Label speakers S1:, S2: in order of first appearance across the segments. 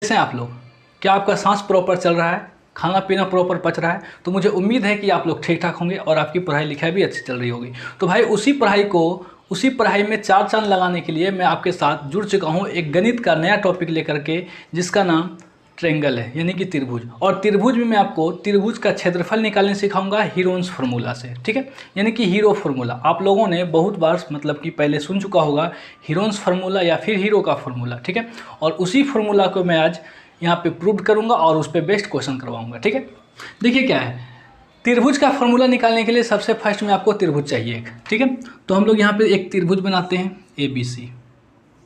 S1: कैसे हैं आप लोग? क्या आपका सांस प्रॉपर चल रहा है, खाना पीना प्रॉपर पच रहा है? तो मुझे उम्मीद है कि आप लोग ठीक ठाक होंगे और आपकी पढ़ाई लिखाई भी अच्छी चल रही होगी। तो भाई उसी पढ़ाई में चार चांद लगाने के लिए मैं आपके साथ जुड़ चुका हूँ एक गणित का नया टॉपिक लेकर के, जिसका नाम ट्रेंगल है, यानी कि त्रिभुज। और त्रिभुज में मैं आपको त्रिभुज का क्षेत्रफल निकालने सिखाऊंगा हीरोन्स फार्मूला से, ठीक है, यानी कि हीरो फार्मूला। आप लोगों ने बहुत बार मतलब कि पहले सुन चुका होगा हीरोन्स फार्मूला या फिर हीरो का फार्मूला, ठीक है। और उसी फार्मूला को मैं आज यहाँ पे प्रूव करूँगा और उस पर बेस्ट क्वेश्चन करवाऊँगा, ठीक है। देखिए क्या है, त्रिभुज का फार्मूला निकालने के लिए सबसे फर्स्ट में आपको त्रिभुज चाहिए एक, ठीक है। तो हम लोग यहाँ पे एक त्रिभुज बनाते हैं ABC,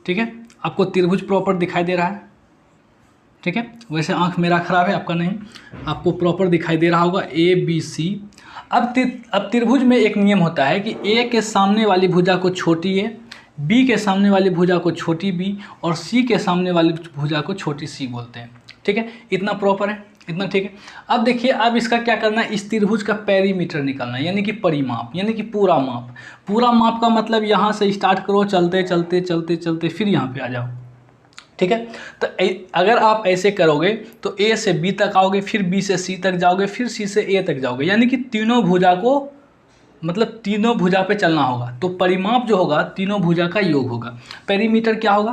S1: ठीक है। आपको त्रिभुज प्रॉपर दिखाई दे रहा है, ठीक है। वैसे आंख मेरा खराब है, आपका नहीं, आपको प्रॉपर दिखाई दे रहा होगा ABC। अब त्रिभुज में एक नियम होता है कि A के सामने वाली भुजा को छोटी A, B के सामने वाली भुजा को छोटी B और C के सामने वाली भुजा को छोटी C बोलते हैं, ठीक है। इतना प्रॉपर है, इतना ठीक है। अब देखिए, अब इसका क्या करना है, इस त्रिभुज का पेरीमीटर निकालना है, यानी कि परिमाप, यानी कि पूरा माप। पूरा माप का मतलब यहाँ से स्टार्ट करो, चलते चलते चलते चलते फिर यहाँ पे आ जाओ, ठीक है। तो अगर आप ऐसे करोगे तो A से B तक आओगे, फिर B से C तक जाओगे, फिर C से A तक जाओगे, यानी कि तीनों भुजा को मतलब तीनों भुजा पे चलना होगा। तो परिमाप जो होगा तीनों भुजा का योग होगा। पेरीमीटर क्या होगा?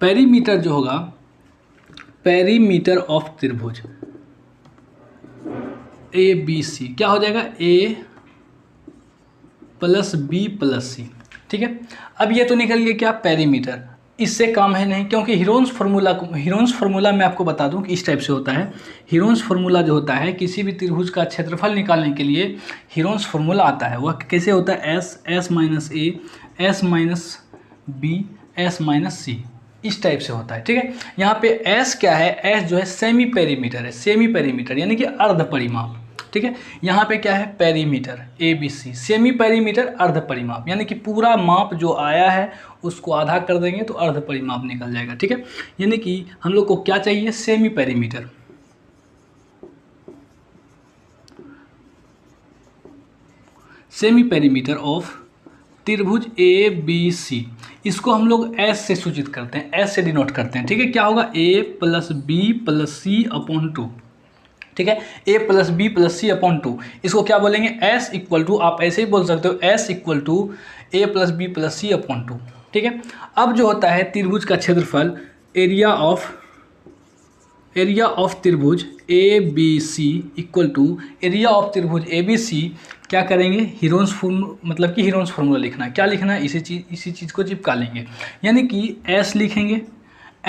S1: पेरीमीटर जो होगा, पेरीमीटर ऑफ त्रिभुज ABC क्या हो जाएगा, A plus B plus C, ठीक है। अब ये तो निकल गया क्या, पेरीमीटर। इससे काम है नहीं, क्योंकि हीरोन्स फार्मूला मैं आपको बता दूं कि इस टाइप से होता है। हीरोन्स फार्मूला जो होता है, किसी भी त्रिभुज का क्षेत्रफल निकालने के लिए हीरोन्स फार्मूला आता है। वह कैसे होता है, S minus A, S minus B, S minus C, इस टाइप से होता है, ठीक है। यहाँ पे S क्या है, S जो है सेमी पेरीमीटर है, सेमी पेरीमीटर यानी कि अर्ध परिमाप, ठीक है। यहाँ पे क्या है, पेरीमीटर ABC, सेमी पेरीमीटर अर्ध परिमाप, यानी कि पूरा माप जो आया है उसको आधा कर देंगे तो अर्ध परिमाप निकल जाएगा, ठीक है। यानी कि हम लोग को क्या चाहिए, semi perimeter. Semi perimeter of त्रिभुज ABC, इसको हम लोग S से सूचित करते हैं, S से डिनोट करते हैं, ठीक है। क्या होगा, A plus B plus C upon 2, ठीक है। A plus B plus C upon 2, इसको क्या बोलेंगे, S इक्वल टू, आप ऐसे ही बोल सकते हो, S equal to A plus B plus C upon 2, ठीक है। अब जो होता है त्रिभुज का क्षेत्रफल, एरिया ऑफ त्रिभुज ABC equal to area of त्रिभुज ABC, क्या करेंगे, हीरोन्स फार्मूला लिखना है। क्या लिखना है, इसी चीज़ को चिपका लेंगे, यानी कि S लिखेंगे,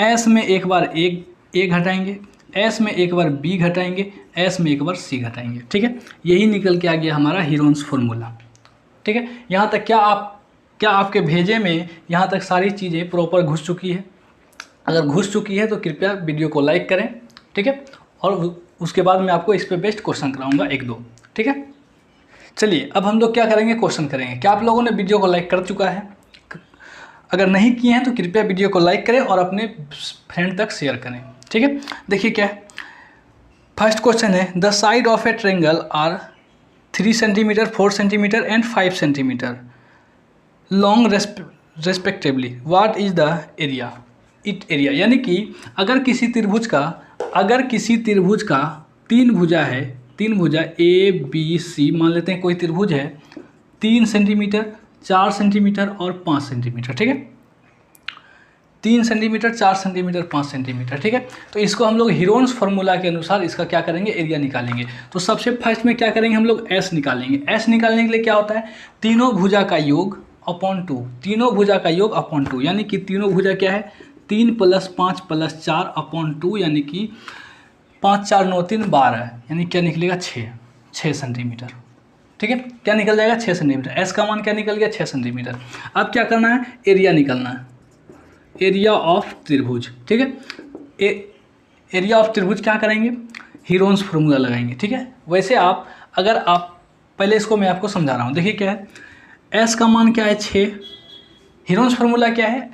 S1: S में एक बार A घटाएंगे, S में एक बार B घटाएंगे, S में एक बार C घटाएंगे, ठीक है। यही निकल के आ गया हमारा हीरोन्स फार्मूला, ठीक है। यहाँ तक क्या आपके भेजे में यहाँ तक सारी चीज़ें प्रॉपर घुस चुकी है? अगर घुस चुकी है तो कृपया वीडियो को लाइक करें, ठीक है। और उसके बाद मैं आपको इस पर बेस्ट क्वेश्चन कराऊंगा एक दो, ठीक है। चलिए अब हम लोग क्या करेंगे, क्वेश्चन करेंगे। क्या आप लोगों ने वीडियो को लाइक कर चुका है? अगर नहीं किए हैं तो कृपया वीडियो को लाइक करें और अपने फ्रेंड तक शेयर करें, ठीक है। देखिए क्या है, फर्स्ट क्वेश्चन है, the side of a triangle are 3 centimetre, 4 centimetre and 5 centimetre long respectively, what is the area, यानी कि अगर किसी त्रिभुज का तीन भुजा ABC मान लेते हैं, कोई त्रिभुज है, 3 सेंटीमीटर, 4 सेंटीमीटर और 5 सेंटीमीटर, ठीक है। 3 सेंटीमीटर, 4 सेंटीमीटर, 5 सेंटीमीटर, ठीक है। तो इसको हम लोग हीरोन्स फार्मूला के अनुसार इसका क्या करेंगे, एरिया निकालेंगे। तो सबसे फर्स्ट में क्या करेंगे, हम लोग S निकालेंगे। S निकालने के लिए क्या होता है, तीनों भुजा का योग अपॉन 2, तीनों भुजा का योग अपॉन 2, यानी कि तीनों भुजा क्या है, 3 प्लस 5 प्लस 4 अपॉन 2, यानी कि 5 4 9 3 12, यानी क्या निकलेगा, 6 सेंटीमीटर, ठीक है। क्या निकल जाएगा, 6 सेंटीमीटर। S का मान क्या निकल गया, 6 सेंटीमीटर। अब क्या करना है, एरिया निकालना है, एरिया ऑफ त्रिभुज, ठीक है। एरिया ऑफ त्रिभुज क्या करेंगे, हीरोन्स फार्मूला लगाएंगे, ठीक है। वैसे अगर आप पहले इसको मैं आपको समझा रहा हूँ, देखिए क्या है, S का मान क्या है, 6, हीरोन्स फार्मूला क्या है,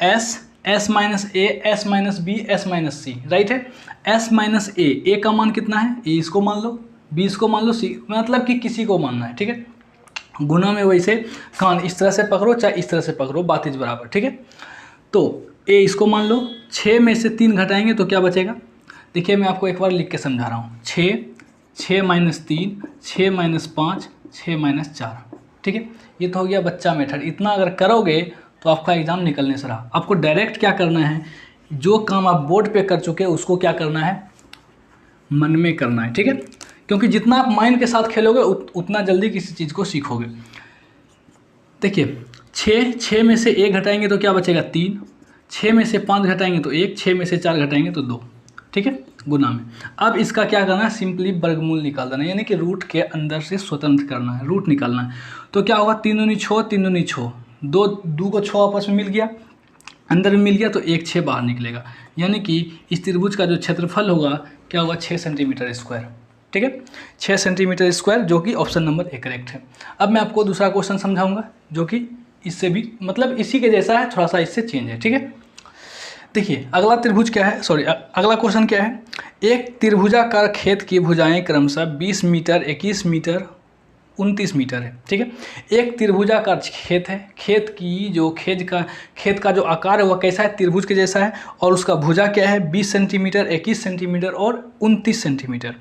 S1: S minus A, S minus B, S minus C, right है। S माइनस A का मान कितना है, A इसको मान लो, B इसको मान लो, C मतलब कि किसी को मानना है, ठीक है। गुना में वैसे कान इस तरह से पकड़ो चाहे इस तरह से पकड़ो, बात इज बराबर, ठीक है। तो ए इसको मान लो, 6 में से 3 घटाएंगे तो क्या बचेगा। देखिए मैं आपको एक बार लिख के समझा रहा हूँ। 6, 6 - 3, 6 - 5, 6 - 4, ठीक है। ये तो हो गया बच्चा मेथड। इतना अगर करोगे तो आपका एग्ज़ाम निकलने से रहा। आपको डायरेक्ट क्या करना है, जो काम आप बोर्ड पे कर चुके हैं उसको क्या करना है, मन में करना है, ठीक है। क्योंकि जितना आप माइंड के साथ खेलोगे उतना जल्दी किसी चीज़ को सीखोगे। देखिए 6 में से 1 घटाएंगे तो क्या बचेगा 3, 6 में से 5 घटाएंगे तो 1, 6 में से 4 घटाएंगे तो 2, ठीक है, गुना में। अब इसका क्या करना है, सिंपली वर्गमूल निकाल देना है, यानी कि रूट के अंदर से स्वतंत्र करना है, रूट निकालना है। तो क्या होगा, 3 दूनी 6, 3 दूनी 6, 2 को 6 आपस में मिल गया, अंदर में मिल गया तो 1 6 बाहर निकलेगा, यानी कि इस त्रिभुज का जो क्षेत्रफल होगा क्या होगा 6 सेंटीमीटर स्क्वायर, ठीक है, 6 सेंटीमीटर स्क्वायर, जो कि ऑप्शन नंबर ए करेक्ट है। अब मैं आपको दूसरा क्वेश्चन समझाऊंगा जो कि इससे भी मतलब इसी के जैसा है, थोड़ा सा इससे चेंज है, ठीक है। देखिए अगला त्रिभुज क्या है, सॉरी अगला क्वेश्चन क्या है, एक त्रिभुजाकार खेत की भुजाएं क्रमशः 20 मीटर, 21 मीटर, 29 मीटर है, ठीक है। एक त्रिभुजाकार खेत है, खेत की जो खेत का जो आकार है वह कैसा है, त्रिभुज के जैसा है, और उसका भुजा क्या है 20 सेंटीमीटर, 21 सेंटीमीटर और 29 सेंटीमीटर।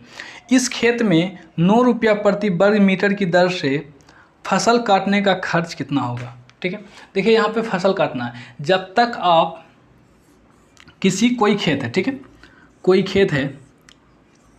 S1: इस खेत में 9 रुपया प्रति वर्ग मीटर की दर से फसल काटने का खर्च कितना होगा, ठीक है। देखिए यहाँ पे फसल काटना है, जब तक आप कोई खेत है, ठीक है, कोई खेत है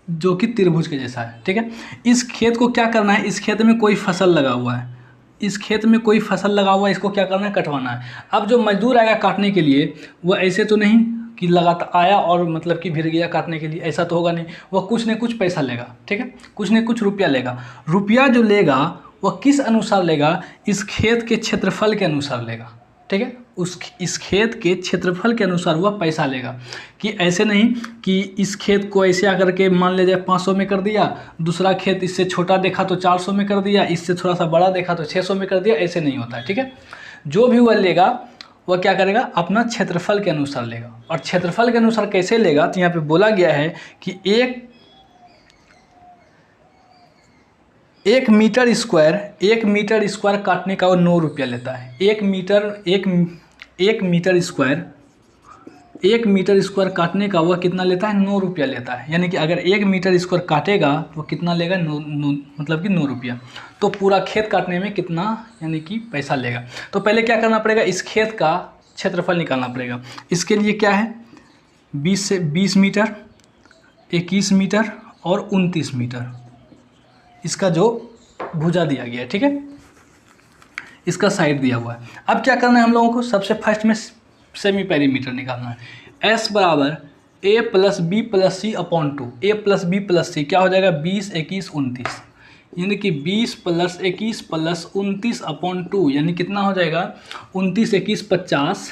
S1: जो कि त्रिभुज के जैसा है, ठीक है। इस खेत को क्या करना है, इस खेत में कोई फसल लगा हुआ है, इस खेत में कोई फसल लगा हुआ है, इसको क्या करना है, कटवाना है। अब जो मजदूर आएगा काटने के लिए वह ऐसे तो नहीं कि लगातार आया और मतलब कि भिड़ गया काटने के लिए, ऐसा तो होगा नहीं, वह कुछ न कुछ पैसा लेगा, ठीक है, कुछ न कुछ रुपया लेगा। रुपया जो लेगा वह किस अनुसार लेगा, इस खेत के क्षेत्रफल के अनुसार लेगा, ठीक है, इस खेत के क्षेत्रफल के अनुसार वह पैसा लेगा। कि ऐसे नहीं कि इस खेत को ऐसे आकर के मान ले जाए 500 में कर दिया, दूसरा खेत इससे छोटा देखा तो 400 में कर दिया, इससे थोड़ा सा बड़ा देखा तो 600 में कर दिया, ऐसे नहीं होता है, ठीक है। जो भी वह लेगा वह क्या करेगा, अपना क्षेत्रफल के अनुसार लेगा। और क्षेत्रफल के अनुसार कैसे लेगा, तो यहाँ पे बोला गया है कि एक मीटर स्क्वायर काटने का वो 9 रुपया लेता है। एक मीटर स्क्वायर काटने का वह कितना लेता है, 9 रुपया लेता है। यानी कि अगर 1 मीटर स्क्वायर काटेगा तो कितना लेगा, मतलब कि 9 रुपया। तो पूरा खेत काटने में कितना यानी कि पैसा लेगा। तो पहले क्या करना पड़ेगा, इस खेत का क्षेत्रफल निकालना पड़ेगा। इसके लिए क्या है, 20 मीटर, 21 मीटर और 29 मीटर इसका जो भुजा दिया गया है, ठीक है, इसका साइड दिया हुआ है। अब क्या करना है हम लोगों को, सबसे फर्स्ट में सेमी पेरीमीटर निकालना है। S बराबर A + B + C upon 2, A + B + C क्या हो जाएगा 20, 21, 29, यानी कि 20 + 21 + 29 अपॉन 2, यानी कितना हो जाएगा 29, 21, 50,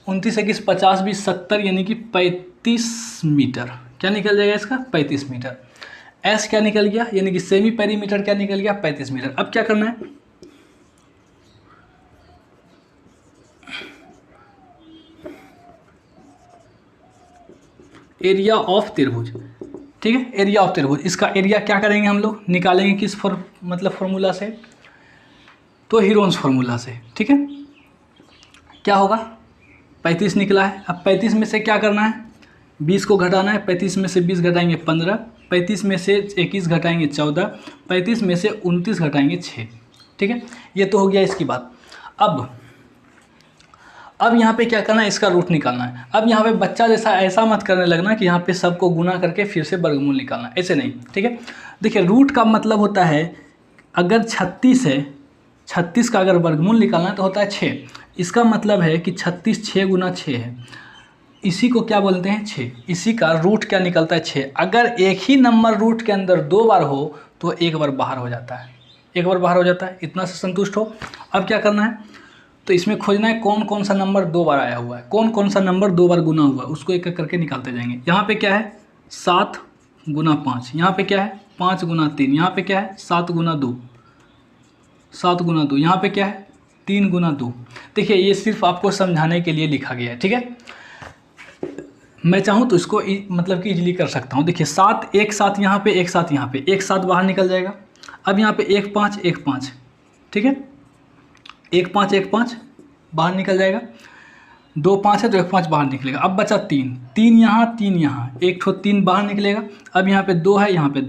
S1: 29, 21, 50 भी 70, यानी कि 35 मीटर। क्या निकल जाएगा इसका 35 मीटर। S क्या निकल गया, यानी कि सेमी पेरीमीटर क्या निकल गया 35 मीटर। अब क्या करना है, एरिया ऑफ त्रिभुज, ठीक है, एरिया ऑफ त्रिभुज। इसका एरिया क्या करेंगे हम लोग, निकालेंगे किस फॉर्मूला से, तो हीरोन्स फार्मूला से, ठीक है। क्या होगा 35 निकला है। अब 35 में से क्या करना है, 20 को घटाना है। 35 में से 20 घटाएंगे 15, 35 में से 21 घटाएंगे 14, 35 में से 29 घटाएंगे 6, ठीक है। ये तो हो गया इसकी बात। अब यहाँ पे क्या करना है, इसका रूट निकालना है। अब यहाँ पे बच्चा जैसा ऐसा मत करने लगना कि यहाँ पे सबको गुना करके फिर से वर्गमूल निकालना, ऐसे नहीं, ठीक है। देखिए रूट का मतलब होता है, अगर 36 है, 36 का अगर वर्गमूल निकालना है तो होता है 6। इसका मतलब है कि 36 6 गुना 6 है, इसी को क्या बोलते हैं 6। इसी का रूट क्या निकलता है 6। अगर एक ही नंबर रूट के अंदर 2 बार हो तो एक बार बाहर हो जाता है, एक बार बाहर हो जाता है। इतना से संतुष्ट हो। अब क्या करना है, तो इसमें खोजना है कौन कौन सा नंबर 2 बार आया हुआ है, कौन कौन सा नंबर 2 बार गुना हुआ है, उसको एक एक करके निकालते जाएंगे। यहाँ पे क्या है 7 गुना 5, यहाँ पे क्या है 5 गुना 3, यहाँ पे क्या है 7 गुना 2, 7 गुना 2, यहाँ पे क्या है 3 गुना 2। देखिए ये सिर्फ आपको समझाने के लिए लिखा गया है, ठीक है। मैं चाहूँ तो इसको मतलब कि इजीली कर सकता हूँ। देखिए 7 एक साथ यहाँ पे, एक साथ यहाँ पे, एक साथ बाहर निकल जाएगा। अब यहाँ पे 1 5 1 5, ठीक है, 1 5 1 5 बाहर निकल जाएगा, 2 5 है तो 1 5 बाहर निकलेगा। अब बचा 3 3 यहाँ 3 यहाँ, एक ठो 3 बाहर निकलेगा। अब यहाँ पे 2 है, यहाँ पे 2 है।